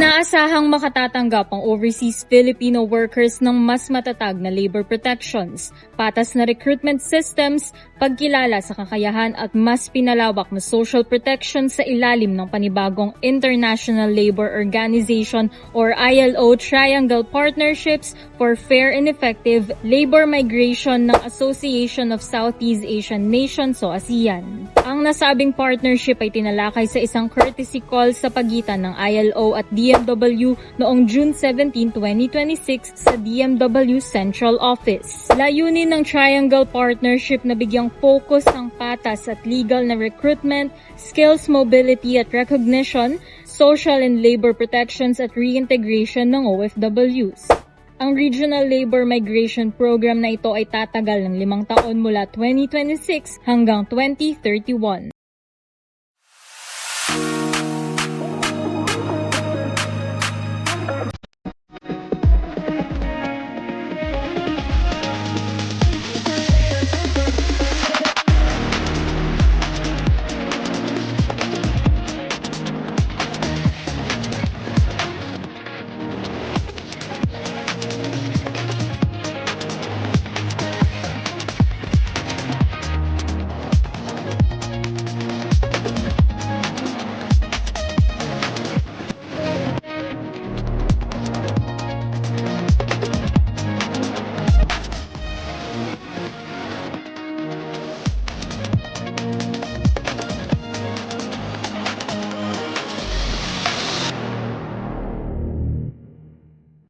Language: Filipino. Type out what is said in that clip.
Inaasahang makatatanggap ang overseas Filipino workers ng mas matatag na labor protections, patas na recruitment systems, pagkilala sa kakayahan at mas pinalawak na social protection sa ilalim ng panibagong International Labour Organization or ILO Triangle Partnerships for Fair and Effective Labor Migration ng Association of Southeast Asian Nations o ASEAN. Ang nasabing partnership ay tinalakay sa isang courtesy call sa pagitan ng ILO at DMW noong June 17, 2026 sa DMW Central Office. Layunin ng Triangle Partnership na bigyang focus ang patas at legal na recruitment, skills mobility at recognition, social and labor protections at reintegration ng OFWs. Ang Regional Labor Migration Program na ito ay tatagal ng 5 taon mula 2026 hanggang 2031.